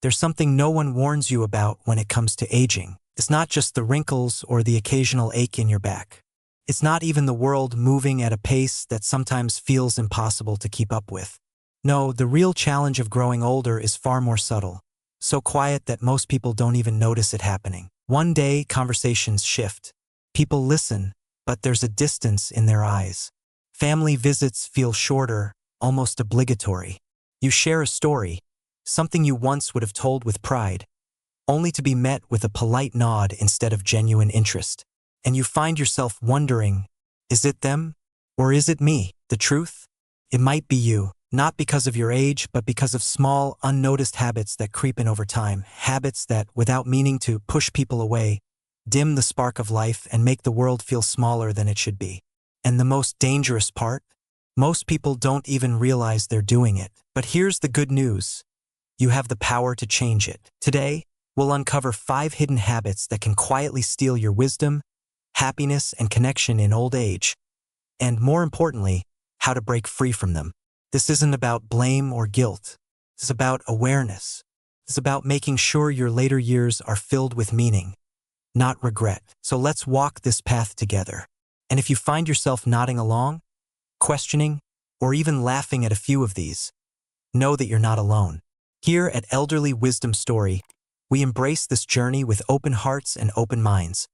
There's something no one warns you about when it comes to aging. It's not just the wrinkles or the occasional ache in your back. It's not even the world moving at a pace that sometimes feels impossible to keep up with. No, the real challenge of growing older is far more subtle, so quiet that most people don't even notice it happening. One day, conversations shift. People listen, but there's a distance in their eyes. Family visits feel shorter, almost obligatory. You share a story, something you once would have told with pride, only to be met with a polite nod instead of genuine interest. And you find yourself wondering, is it them? Or is it me? The truth? It might be you, not because of your age, but because of small, unnoticed habits that creep in over time, habits that, without meaning to, push people away, dim the spark of life and make the world feel smaller than it should be. And the most dangerous part? Most people don't even realize they're doing it. But here's the good news. You have the power to change it. Today, we'll uncover 5 hidden habits that can quietly steal your wisdom, happiness, and connection in old age. And more importantly, how to break free from them. This isn't about blame or guilt. It's about awareness. It's about making sure your later years are filled with meaning, not regret. So let's walk this path together. And if you find yourself nodding along, questioning, or even laughing at a few of these, know that you're not alone. Here at Elderly Wisdom Story, we embrace this journey with open hearts and open minds.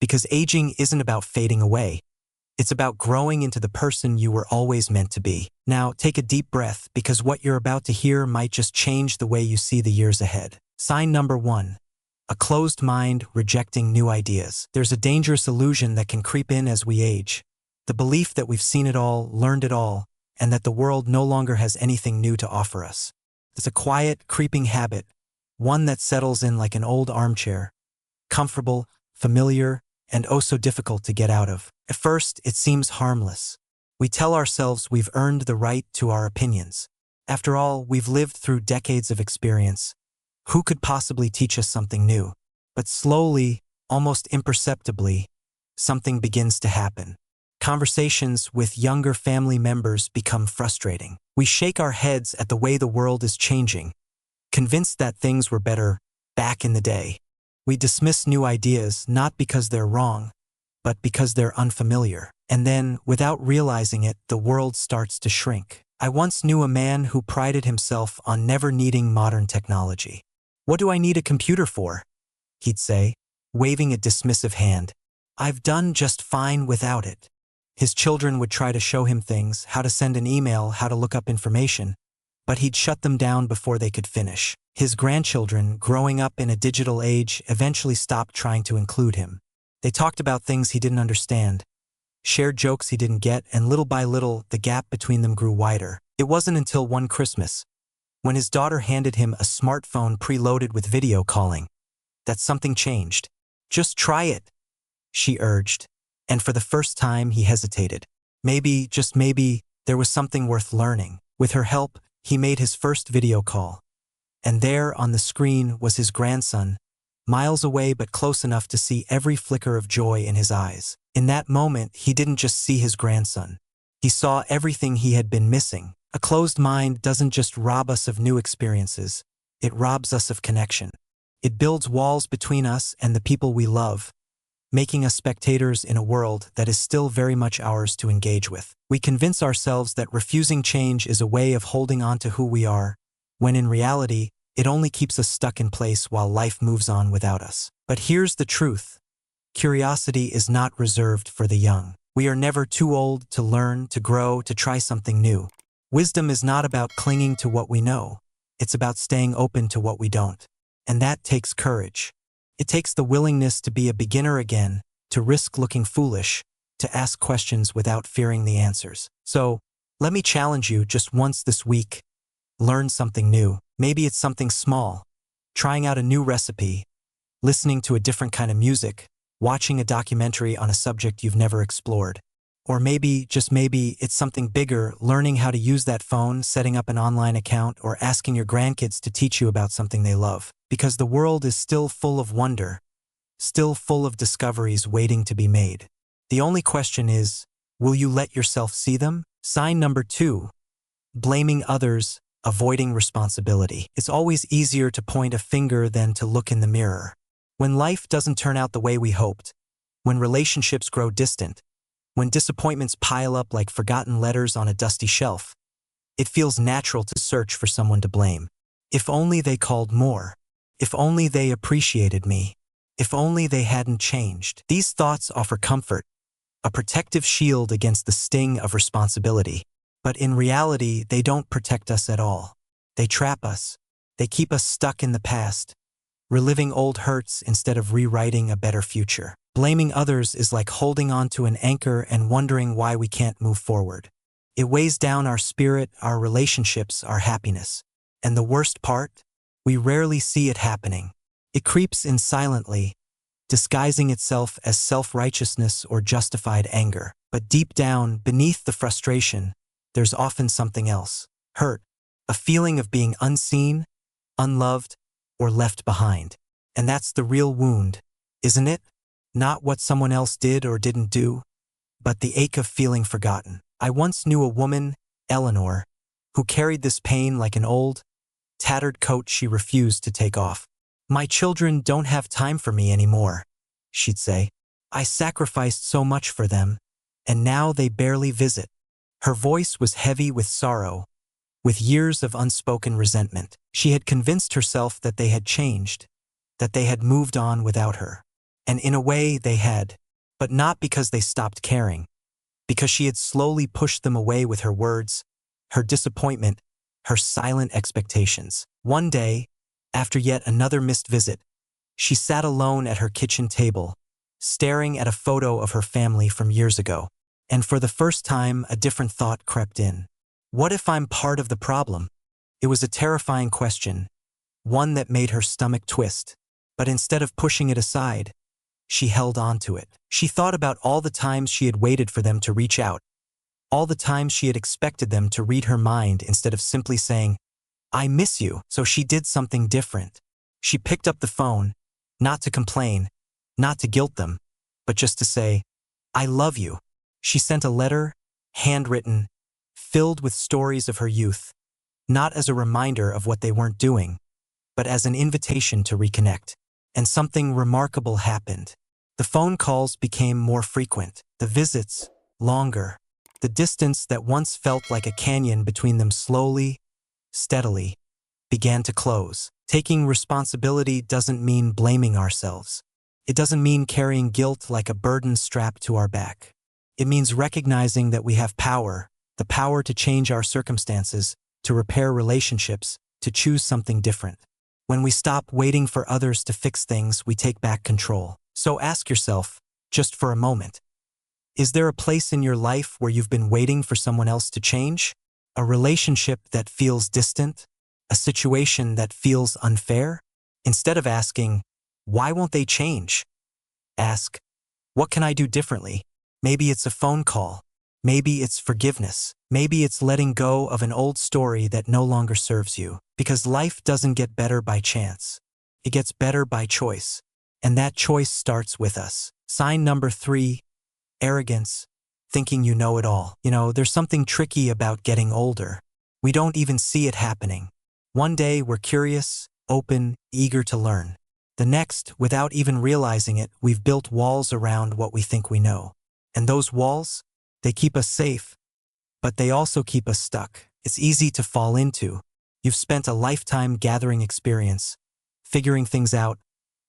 Because aging isn't about fading away. It's about growing into the person you were always meant to be. Now, take a deep breath, because what you're about to hear might just change the way you see the years ahead. Sign number 1. A closed mind rejecting new ideas. There's a dangerous illusion that can creep in as we age. The belief that we've seen it all, learned it all, and that the world no longer has anything new to offer us. It's a quiet, creeping habit, one that settles in like an old armchair, comfortable, familiar, and oh so difficult to get out of. At first, it seems harmless. We tell ourselves we've earned the right to our opinions. After all, we've lived through decades of experience. Who could possibly teach us something new? But slowly, almost imperceptibly, something begins to happen. Conversations with younger family members become frustrating. We shake our heads at the way the world is changing, convinced that things were better back in the day. We dismiss new ideas not because they're wrong, but because they're unfamiliar. And then, without realizing it, the world starts to shrink. I once knew a man who prided himself on never needing modern technology. "What do I need a computer for?" he'd say, waving a dismissive hand. "I've done just fine without it." His children would try to show him things, how to send an email, how to look up information, but he'd shut them down before they could finish. His grandchildren, growing up in a digital age, eventually stopped trying to include him. They talked about things he didn't understand, shared jokes he didn't get, and little by little, the gap between them grew wider. It wasn't until one Christmas, when his daughter handed him a smartphone preloaded with video calling, that something changed. "Just try it," she urged, and for the first time he hesitated. Maybe, just maybe, there was something worth learning. With her help, he made his first video call. And there on the screen was his grandson, miles away but close enough to see every flicker of joy in his eyes. In that moment, he didn't just see his grandson. He saw everything he had been missing. A closed mind doesn't just rob us of new experiences, it robs us of connection. It builds walls between us and the people we love, making us spectators in a world that is still very much ours to engage with. We convince ourselves that refusing change is a way of holding on to who we are, when in reality, it only keeps us stuck in place while life moves on without us. But here's the truth. Curiosity is not reserved for the young. We are never too old to learn, to grow, to try something new. Wisdom is not about clinging to what we know. It's about staying open to what we don't. And that takes courage. It takes the willingness to be a beginner again, to risk looking foolish, to ask questions without fearing the answers. So, let me challenge you just once this week. Learn something new. Maybe it's something small, trying out a new recipe, listening to a different kind of music, watching a documentary on a subject you've never explored. Or maybe, just maybe, it's something bigger, learning how to use that phone, setting up an online account, or asking your grandkids to teach you about something they love. Because the world is still full of wonder, still full of discoveries waiting to be made. The only question is, will you let yourself see them? Sign number 2. Blaming others avoiding responsibility. It's always easier to point a finger than to look in the mirror. When life doesn't turn out the way we hoped, when relationships grow distant, when disappointments pile up like forgotten letters on a dusty shelf, it feels natural to search for someone to blame. If only they called more. If only they appreciated me. If only they hadn't changed. These thoughts offer comfort, a protective shield against the sting of responsibility. But in reality, they don't protect us at all. They trap us. They keep us stuck in the past, reliving old hurts instead of rewriting a better future. Blaming others is like holding on to an anchor and wondering why we can't move forward. It weighs down our spirit, our relationships, our happiness. And the worst part? We rarely see it happening. It creeps in silently, disguising itself as self-righteousness or justified anger. But deep down, beneath the frustration, there's often something else. Hurt, a feeling of being unseen, unloved, or left behind. And that's the real wound, isn't it? Not what someone else did or didn't do, but the ache of feeling forgotten. I once knew a woman, Eleanor, who carried this pain like an old, tattered coat she refused to take off. "My children don't have time for me anymore," she'd say. "I sacrificed so much for them, and now they barely visit." Her voice was heavy with sorrow, with years of unspoken resentment. She had convinced herself that they had changed, that they had moved on without her. And in a way, they had, but not because they stopped caring, because she had slowly pushed them away with her words, her disappointment, her silent expectations. One day, after yet another missed visit, she sat alone at her kitchen table, staring at a photo of her family from years ago. And for the first time, a different thought crept in. What if I'm part of the problem? It was a terrifying question, one that made her stomach twist. But instead of pushing it aside, she held on to it. She thought about all the times she had waited for them to reach out, all the times she had expected them to read her mind instead of simply saying, "I miss you." So she did something different. She picked up the phone, not to complain, not to guilt them, but just to say, "I love you." She sent a letter, handwritten, filled with stories of her youth, not as a reminder of what they weren't doing, but as an invitation to reconnect. And something remarkable happened. The phone calls became more frequent, the visits longer. The distance that once felt like a canyon between them slowly, steadily, began to close. Taking responsibility doesn't mean blaming ourselves. It doesn't mean carrying guilt like a burden strapped to our back. It means recognizing that we have power, the power to change our circumstances, to repair relationships, to choose something different. When we stop waiting for others to fix things, we take back control. So ask yourself, just for a moment, is there a place in your life where you've been waiting for someone else to change? A relationship that feels distant? A situation that feels unfair? Instead of asking, why won't they change? Ask, what can I do differently? Maybe it's a phone call. Maybe it's forgiveness. Maybe it's letting go of an old story that no longer serves you. Because life doesn't get better by chance. It gets better by choice. And that choice starts with us. Sign number 3, arrogance, thinking you know it all. There's something tricky about getting older. We don't even see it happening. One day we're curious, open, eager to learn. The next, without even realizing it, we've built walls around what we think we know. And those walls, they keep us safe, but they also keep us stuck. It's easy to fall into. You've spent a lifetime gathering experience, figuring things out,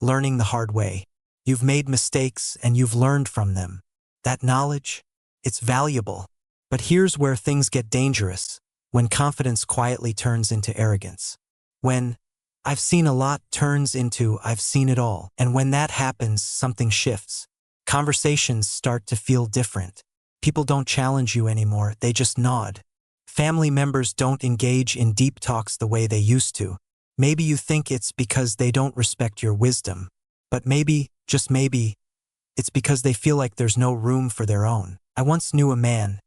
learning the hard way. You've made mistakes and you've learned from them. That knowledge, it's valuable. But here's where things get dangerous, when confidence quietly turns into arrogance. When "I've seen a lot" turns into "I've seen it all." And when that happens, something shifts. Conversations start to feel different. People don't challenge you anymore, they just nod. Family members don't engage in deep talks the way they used to. Maybe you think it's because they don't respect your wisdom. But maybe, just maybe, it's because they feel like there's no room for their own. I once knew a man,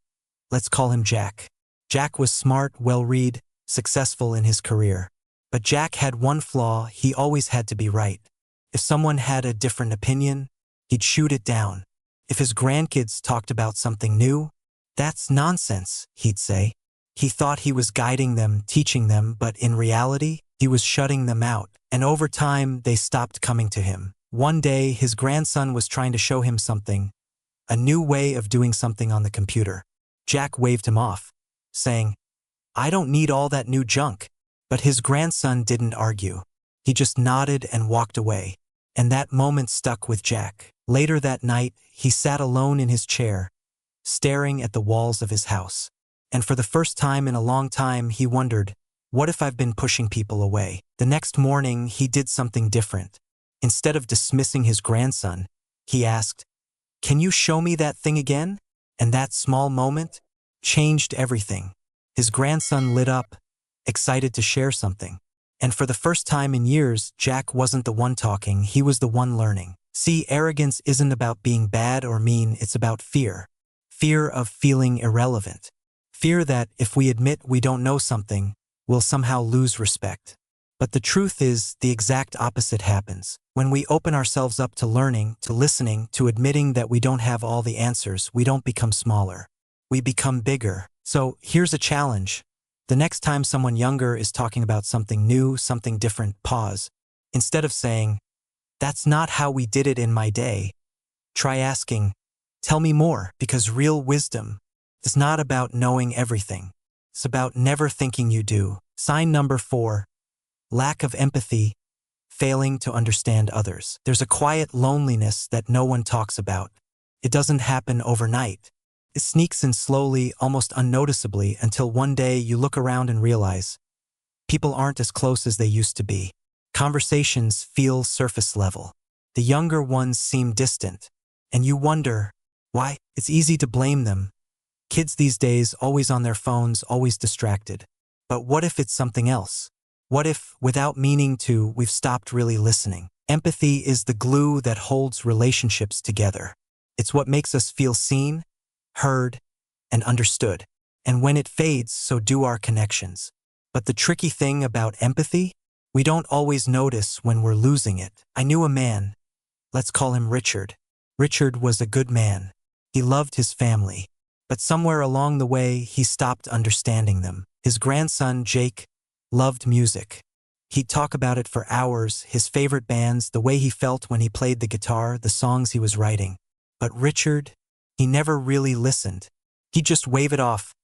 let's call him Jack. Jack was smart, well-read, successful in his career. But Jack had one flaw: he always had to be right. If someone had a different opinion, he'd shoot it down. If his grandkids talked about something new, "That's nonsense," he'd say. He thought he was guiding them, teaching them, but in reality, he was shutting them out. And over time, they stopped coming to him. One day, his grandson was trying to show him something, a new way of doing something on the computer. Jack waved him off, saying, "I don't need all that new junk." But his grandson didn't argue. He just nodded and walked away. And that moment stuck with Jack. Later that night, he sat alone in his chair, staring at the walls of his house. And for the first time in a long time, he wondered, what if I've been pushing people away? The next morning, he did something different. Instead of dismissing his grandson, he asked, "Can you show me that thing again?" And that small moment changed everything. His grandson lit up, excited to share something. And for the first time in years, Jack wasn't the one talking, he was the one learning. See, arrogance isn't about being bad or mean, it's about fear. Fear of feeling irrelevant. Fear that if we admit we don't know something, we'll somehow lose respect. But the truth is, the exact opposite happens. When we open ourselves up to learning, to listening, to admitting that we don't have all the answers, we don't become smaller. We become bigger. So here's a challenge. The next time someone younger is talking about something new, something different, pause. Instead of saying, "That's not how we did it in my day," try asking, "Tell me more," because real wisdom is not about knowing everything. It's about never thinking you do. Sign number 4, lack of empathy, failing to understand others. There's a quiet loneliness that no one talks about. It doesn't happen overnight. It sneaks in slowly, almost unnoticeably, until one day you look around and realize people aren't as close as they used to be. Conversations feel surface level. The younger ones seem distant, and you wonder why. It's easy to blame them. Kids these days, always on their phones, always distracted. But what if it's something else? What if, without meaning to, we've stopped really listening? Empathy is the glue that holds relationships together. It's what makes us feel seen, heard, and understood. And when it fades, so do our connections. But the tricky thing about empathy, we don't always notice when we're losing it. I knew a man, let's call him Richard. Richard was a good man. He loved his family. But somewhere along the way, he stopped understanding them. His grandson, Jake, loved music. He'd talk about it for hours, his favorite bands, the way he felt when he played the guitar, the songs he was writing. But Richard, he never really listened. He'd just wave it off.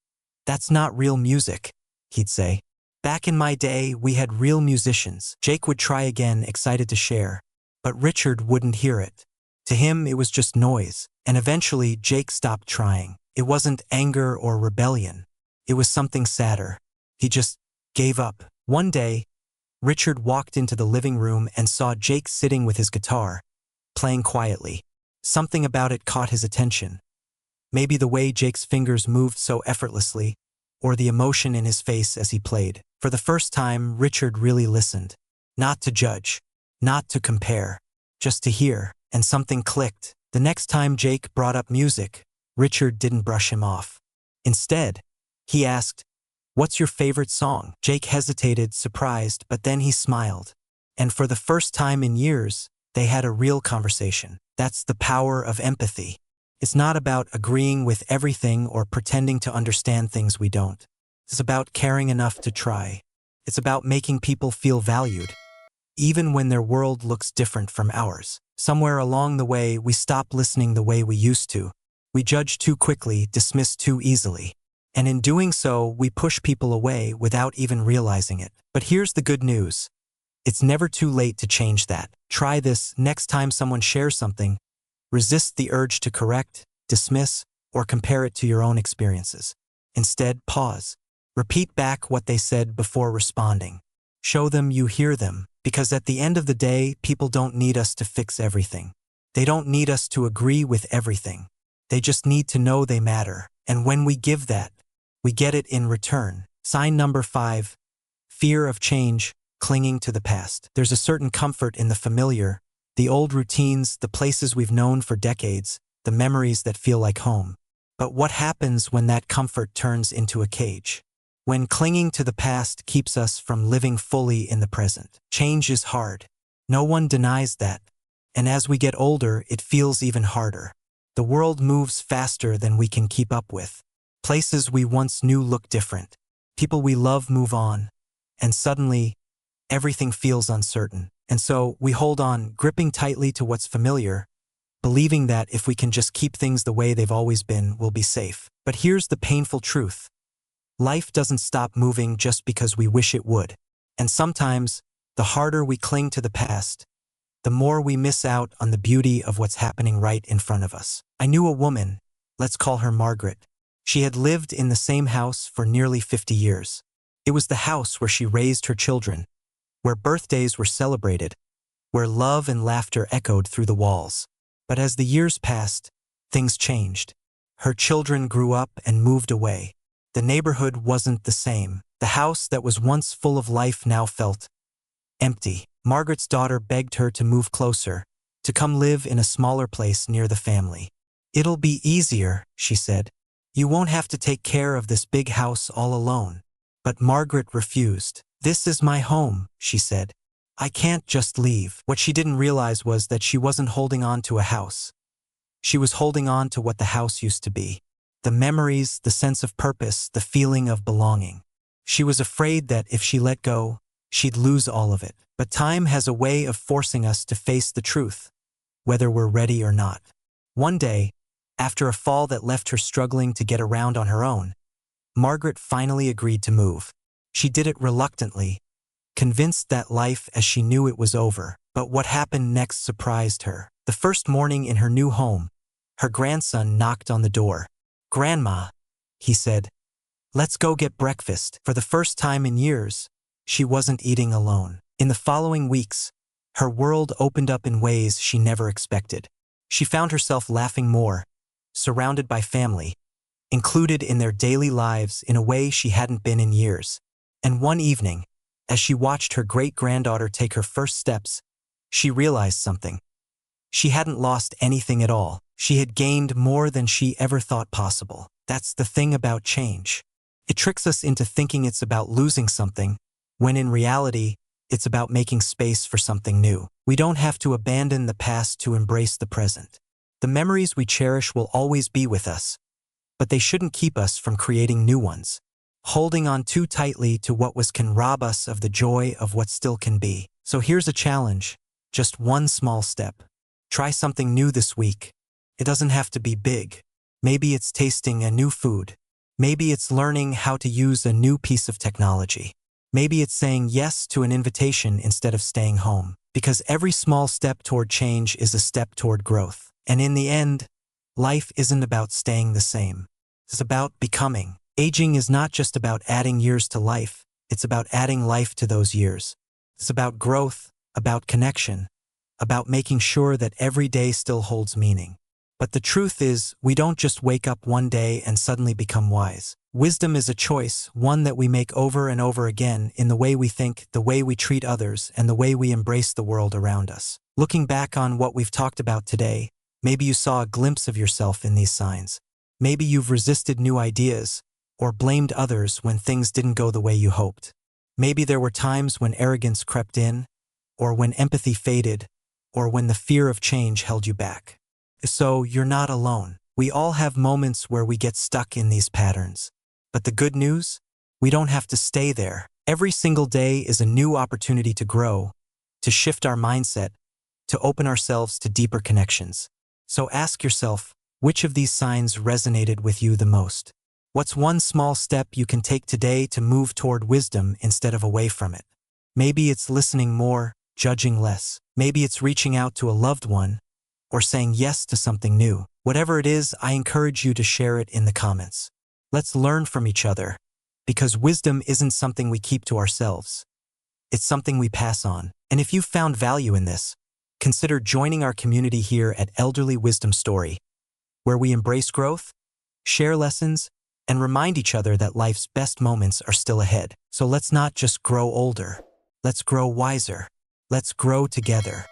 "That's not real music," he'd say. "Back in my day, we had real musicians." Jake would try again, excited to share. But Richard wouldn't hear it. To him, it was just noise. And eventually, Jake stopped trying. It wasn't anger or rebellion. It was something sadder. He just gave up. One day, Richard walked into the living room and saw Jake sitting with his guitar, playing quietly. Something about it caught his attention. Maybe the way Jake's fingers moved so effortlessly, or the emotion in his face as he played. For the first time, Richard really listened. Not to judge, not to compare, just to hear. And something clicked. The next time Jake brought up music, Richard didn't brush him off. Instead, he asked, "What's your favorite song?" Jake hesitated, surprised, but then he smiled. And for the first time in years, they had a real conversation. That's the power of empathy. It's not about agreeing with everything or pretending to understand things we don't. It's about caring enough to try. It's about making people feel valued, even when their world looks different from ours. Somewhere along the way, we stop listening the way we used to. We judge too quickly, dismiss too easily. And in doing so, we push people away without even realizing it. But here's the good news. It's never too late to change that. Try this next time someone shares something. Resist the urge to correct, dismiss, or compare it to your own experiences. Instead, pause. Repeat back what they said before responding. Show them you hear them, because at the end of the day, people don't need us to fix everything. They don't need us to agree with everything. They just need to know they matter. And when we give that, we get it in return. Sign number 5, fear of change, clinging to the past. There's a certain comfort in the familiar, the old routines, the places we've known for decades, the memories that feel like home. But what happens when that comfort turns into a cage? When clinging to the past keeps us from living fully in the present. Change is hard. No one denies that. And as we get older, it feels even harder. The world moves faster than we can keep up with. Places we once knew look different. People we love move on, and suddenly, everything feels uncertain. And so, we hold on, gripping tightly to what's familiar, believing that if we can just keep things the way they've always been, we'll be safe. But here's the painful truth. Life doesn't stop moving just because we wish it would. And sometimes, the harder we cling to the past, the more we miss out on the beauty of what's happening right in front of us. I knew a woman, let's call her Margaret. She had lived in the same house for nearly 50 years. It was the house where she raised her children, where birthdays were celebrated, where love and laughter echoed through the walls. But as the years passed, things changed. Her children grew up and moved away. The neighborhood wasn't the same. The house that was once full of life now felt empty. Margaret's daughter begged her to move closer, to come live in a smaller place near the family. "It'll be easier," she said. "You won't have to take care of this big house all alone." But Margaret refused. "This is my home," she said. "I can't just leave." What she didn't realize was that she wasn't holding on to a house. She was holding on to what the house used to be. The memories, the sense of purpose, the feeling of belonging. She was afraid that if she let go, she'd lose all of it. But time has a way of forcing us to face the truth, whether we're ready or not. One day, after a fall that left her struggling to get around on her own, Margaret finally agreed to move. She did it reluctantly, convinced that life as she knew it was over. But what happened next surprised her. The first morning in her new home, her grandson knocked on the door. "Grandma," he said, "let's go get breakfast." For the first time in years, she wasn't eating alone. In the following weeks, her world opened up in ways she never expected. She found herself laughing more, surrounded by family, included in their daily lives in a way she hadn't been in years. And one evening, as she watched her great-granddaughter take her first steps, she realized something. She hadn't lost anything at all. She had gained more than she ever thought possible. That's the thing about change. It tricks us into thinking it's about losing something, when in reality, it's about making space for something new. We don't have to abandon the past to embrace the present. The memories we cherish will always be with us, but they shouldn't keep us from creating new ones. Holding on too tightly to what was can rob us of the joy of what still can be. So here's a challenge, just one small step. Try something new this week. It doesn't have to be big. Maybe it's tasting a new food. Maybe it's learning how to use a new piece of technology. Maybe it's saying yes to an invitation instead of staying home. Because every small step toward change is a step toward growth. And in the end, life isn't about staying the same. It's about becoming. Aging is not just about adding years to life. It's about adding life to those years. It's about growth, about connection, about making sure that every day still holds meaning. But the truth is, we don't just wake up one day and suddenly become wise. Wisdom is a choice, one that we make over and over again in the way we think, the way we treat others, and the way we embrace the world around us. Looking back on what we've talked about today, maybe you saw a glimpse of yourself in these signs. Maybe you've resisted new ideas, or blamed others when things didn't go the way you hoped. Maybe there were times when arrogance crept in, or when empathy faded, or when the fear of change held you back. So you're not alone. We all have moments where we get stuck in these patterns. But the good news? We don't have to stay there. Every single day is a new opportunity to grow, to shift our mindset, to open ourselves to deeper connections. So ask yourself, which of these signs resonated with you the most? What's one small step you can take today to move toward wisdom instead of away from it? Maybe it's listening more, judging less. Maybe it's reaching out to a loved one, or saying yes to something new. Whatever it is, I encourage you to share it in the comments. Let's learn from each other, because wisdom isn't something we keep to ourselves. It's something we pass on. And if you've found value in this, consider joining our community here at Elderly Wisdom Story, where we embrace growth, share lessons, and remind each other that life's best moments are still ahead. So let's not just grow older. Let's grow wiser. Let's grow together.